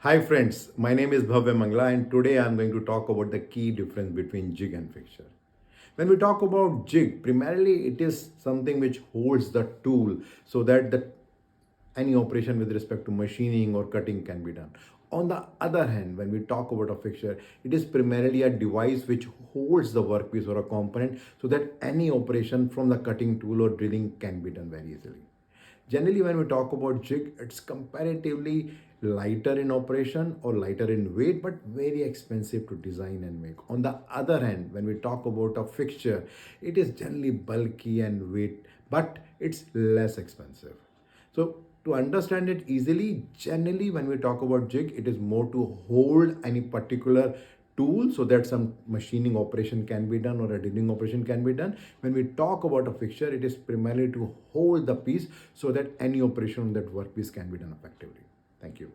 Hi friends, my name is Bhavya Mangla and today I am going to talk about the key difference between jig and fixture. When we talk about jig, primarily it is something which holds the tool so that any operation with respect to machining or cutting can be done. On the other hand, when we talk about a fixture, it is primarily a device which holds the workpiece or a component so that any operation from the cutting tool or drilling can be done very easily. Generally, when we talk about jig, it's comparatively lighter in operation or lighter in weight, but very expensive to design and make. On the other hand, when we talk about a fixture, it is generally bulky and weight, but it's less expensive. So to understand it easily, generally when we talk about jig, it is more to hold any particular tool so that some machining operation can be done or a drilling operation can be done. When we talk about a fixture, it is primarily to hold the piece so that any operation on that workpiece can be done effectively. Thank you.